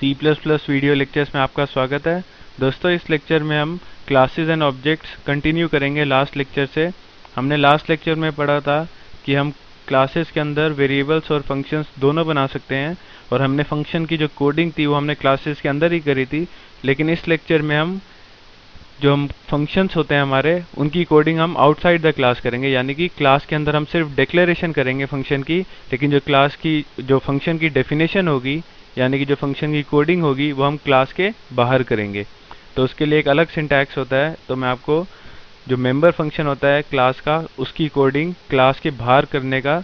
C++ video lectures में आपका स्वागत है। दोस्तों, इस लेक्चर में हम क्लासेस एंड ऑब्जेक्ट्स कंटिन्यू करेंगे लास्ट लेक्चर से। हमने लास्ट लेक्चर में पढ़ा था कि हम क्लासेस के अंदर वेरिएबल्स और फंक्शंस दोनों बना सकते हैं, और हमने फंक्शन की जो कोडिंग थी वो हमने क्लासेस के अंदर ही करी थी। लेकिन इस लेक्चर में हम जो हम फंक्शंस होते हैं हमारे, उनकी कोडिंग हम आउटसाइड द क्लास करेंगे, यानी कि क्लास के अंदर हम सिर्फ डिक्लेरेशन करेंगे फंक्शन की, लेकिन जो क्लास की जो फंक्शन की डेफिनेशन होगी, यानी कि जो फंक्शन की कोडिंग होगी, वो हम क्लास के बाहर करेंगे। तो उसके लिए एक अलग सिंटैक्स होता है। तो मैं आपको जो मेंबर फंक्शन होता है क्लास का, उसकी कोडिंग क्लास के बाहर करने का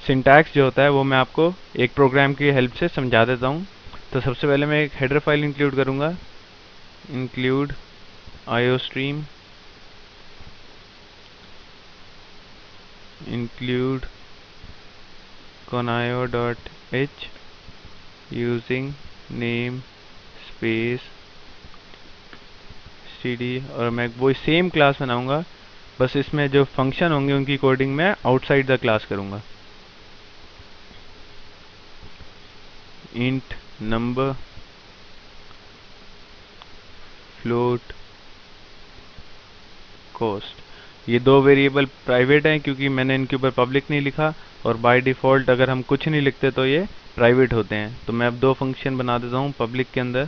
सिंटैक्स जो होता है वो मैं आपको एक प्रोग्राम की हेल्प से समझा देता हूँ। तो सबसे पहले मैं एक हेडर फाइल इंक्लूड करूँगा, include iostream, include conio.h using name space std, और मैं वो सेम क्लास बनाऊंगा, बस इसमें जो फंक्शन होंगे उनकी कोडिंग मैं आउटसाइड द क्लास करूंगा। int number, float, cost, ये दो वेरिएबल प्राइवेट हैं क्योंकि मैंने इनके ऊपर पब्लिक नहीं लिखा, और बाय डिफ़ॉल्ट अगर हम कुछ नहीं लिखते तो ये प्राइवेट होते हैं। तो मैं अब दो फंक्शन बना देता हूँ पब्लिक के अंदर।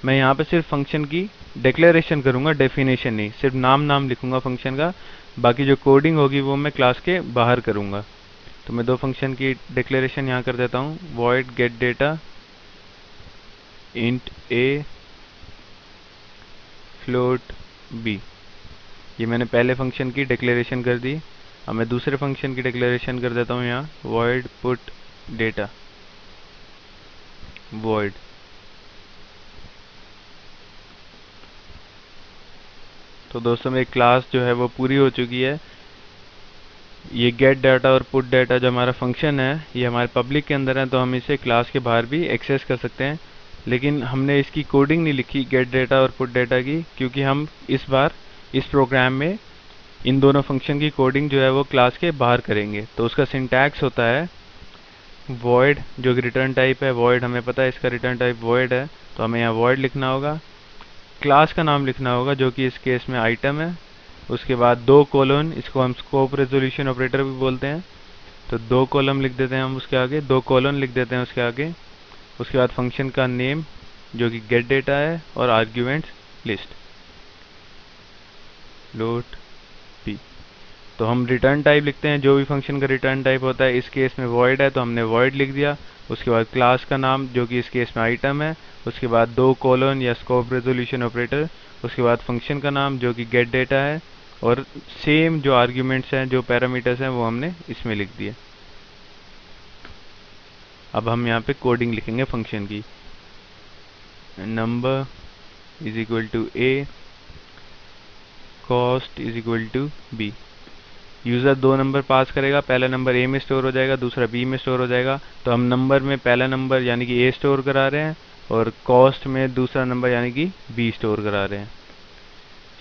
मैं यहाँ पे सिर्फ फंक्शन की डिक्लेरेशन करूँगा, डेफिनेशन नहीं, सिर्फ नाम लिखूंगा फंक्शन का। बाकी जो कोडिंग होगी वो मैं क्लास के बाहर करूँगा। तो मैं दो फंक्शन की डिक्लेरेशन यहाँ कर देता हूँ, void get data int a float b। ये मैंने पहले फंक्शन की डिक्लेरेशन कर दी। अब मैं दूसरे फंक्शन की डिक्लेरेशन कर देता हूँ यहाँ, void put data void। तो दोस्तों, मेरी क्लास जो है वो पूरी हो चुकी है। ये गेट डाटा और पुट डाटा जो हमारा फंक्शन है, ये हमारे पब्लिक के अंदर है, तो हम इसे क्लास के बाहर भी एक्सेस कर सकते हैं। लेकिन हमने इसकी कोडिंग नहीं लिखी गेट डाटा और पुट डाटा की, क्योंकि हम इस बार इस प्रोग्राम में इन दोनों फंक्शन की कोडिंग जो है वो क्लास के बाहर करेंगे। तो उसका सिंटैक्स होता है void, जो कि रिटर्न टाइप है। void हमें पता है इसका रिटर्न टाइप void है, तो हमें यहाँ void लिखना होगा। क्लास का नाम लिखना होगा जो कि इस केस में आइटम है। उसके बाद दो कोलन, इसको हम स्कोप रेजोल्यूशन ऑपरेटर भी बोलते हैं। तो दो कॉलम लिख देते हैं हम उसके आगे, दो कॉलन लिख देते हैं उसके आगे। उसके बाद फंक्शन का नेम जो कि गेट डेटा है, और आर्ग्यूमेंट्स लिस्ट लोट पी। तो हम रिटर्न टाइप लिखते हैं, जो भी फंक्शन का रिटर्न टाइप होता है। इस केस में void है तो हमने void लिख दिया। उसके बाद क्लास का नाम जो कि इस केस में आइटम है। उसके बाद दो कोलन या स्कोप रेजोल्यूशन ऑपरेटर। उसके बाद फंक्शन का नाम जो कि गेट डेटा है, और सेम जो आर्ग्यूमेंट्स हैं, जो पैरामीटर्स हैं, वो हमने इसमें लिख दिए। अब हम यहाँ पे कोडिंग लिखेंगे फंक्शन की। Number is equal to a, cost is equal to b। User दो नंबर पास करेगा, पहला नंबर a में स्टोर हो जाएगा, दूसरा b में स्टोर हो जाएगा। तो हम नंबर में पहला नंबर यानी कि a स्टोर करा रहे हैं, और कॉस्ट में दूसरा नंबर यानी कि b स्टोर करा रहे हैं।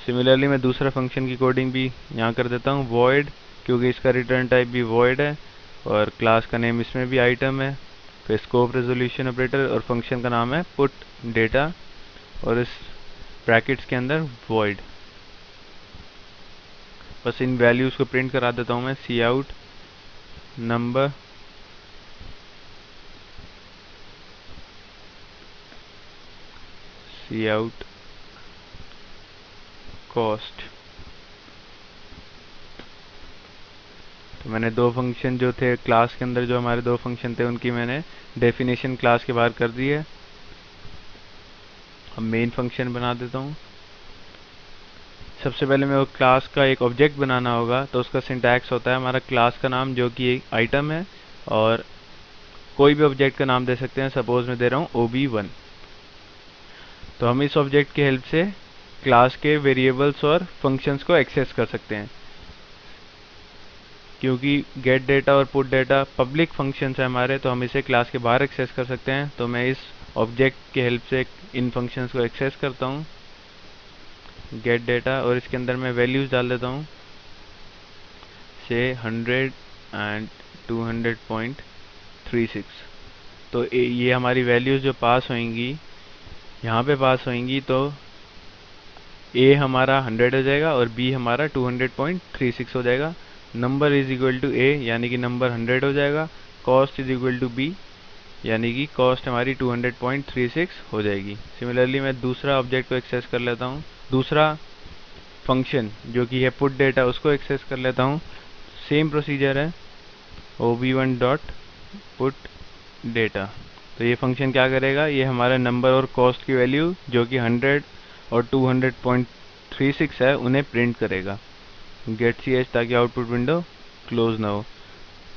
सिमिलरली मैं दूसरा फंक्शन की कोडिंग भी यहाँ कर देता हूँ, void, क्योंकि इसका रिटर्न टाइप भी void है, और क्लास का नेम इसमें भी आइटम है। फिर स्कोप रेजोल्यूशन ऑपरेटर, और फंक्शन का नाम है पुट डेटा, और इस ब्रैकेट्स के अंदर void। बस इन वैल्यूज़ को प्रिंट करा देता हूँ मैं, cout नंबर cout कॉस्ट। तो मैंने दो फंक्शन जो थे क्लास के अंदर, जो हमारे दो फंक्शन थे, उनकी मैंने डेफिनेशन क्लास के बाहर कर दी है। अब मेन फंक्शन बना देता हूँ। सबसे पहले मेरे को क्लास का एक ऑब्जेक्ट बनाना होगा, तो उसका सिंटैक्स होता है हमारा क्लास का नाम जो कि एक आइटम है, और कोई भी ऑब्जेक्ट का नाम दे सकते हैं। सपोज मैं दे रहा हूँ OB1। तो हम इस ऑब्जेक्ट की हेल्प से क्लास के वेरिएबल्स और फंक्शंस को एक्सेस कर सकते हैं। क्योंकि गेट डेटा और पुट डेटा पब्लिक फंक्शंस है हमारे, तो हम इसे क्लास के बाहर एक्सेस कर सकते हैं। तो मैं इस ऑब्जेक्ट की हेल्प से इन फंक्शंस को एक्सेस करता हूँ, गेट डेटा, और इसके अंदर मैं वैल्यूज़ डाल देता हूँ, से 100 एंड 200.36। तो ये हमारी वैल्यूज़ जो पास होंगी यहाँ पे पास होंगी तो ए हमारा 100 हो जाएगा और बी हमारा 200.36 हो जाएगा। Number is equal to A यानी कि नंबर 100 हो जाएगा। Cost is equal to B यानी कि कॉस्ट हमारी 200.36 हो जाएगी। सिमिलरली मैं दूसरा ऑब्जेक्ट को एक्सेस कर लेता हूँ, दूसरा फंक्शन जो कि है पुट डेटा, उसको एक्सेस कर लेता हूँ। सेम प्रोसीजर है, ob1 डॉट पुट डेटा। तो ये फंक्शन क्या करेगा, ये हमारा नंबर और कॉस्ट की वैल्यू जो कि 100 और 200.36 है उन्हें प्रिंट करेगा गेट ch, ताकि आउटपुट विंडो क्लोज ना हो।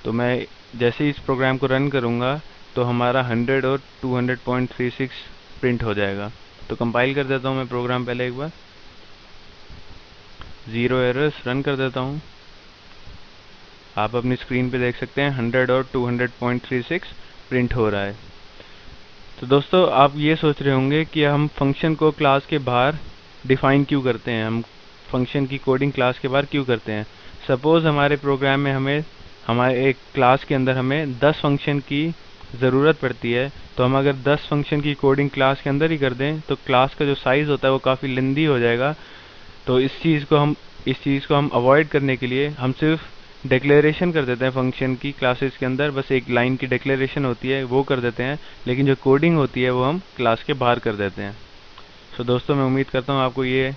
तो मैं जैसे ही इस प्रोग्राम को रन करूँगा तो हमारा 100 और 200.36 प्रिंट हो जाएगा। तो कंपाइल कर देता हूँ मैं प्रोग्राम पहले एक बार, 0 एरर्स, रन कर देता हूँ। आप अपनी स्क्रीन पे देख सकते हैं 100 और 200.36 प्रिंट हो रहा है। तो दोस्तों आप ये सोच रहे होंगे कि हम फंक्शन को क्लास के बाहर डिफाइन क्यों करते हैं, हम फंक्शन की कोडिंग क्लास के बाहर क्यों करते हैं। सपोज हमारे प्रोग्राम में हमारे एक क्लास के अंदर हमें 10 फंक्शन की ज़रूरत पड़ती है, तो हम अगर 10 फंक्शन की कोडिंग क्लास के अंदर ही कर दें तो क्लास का जो साइज़ होता है वो काफ़ी लेंदी हो जाएगा। तो इस चीज़ को हम अवॉइड करने के लिए हम सिर्फ डिक्लेरेशन कर देते हैं फंक्शन की क्लासेस के अंदर, बस एक लाइन की डिक्लेरेशन होती है वो कर देते हैं, लेकिन जो कोडिंग होती है वो हम क्लास के बाहर कर देते हैं। सो दोस्तों मैं उम्मीद करता हूँ आपको ये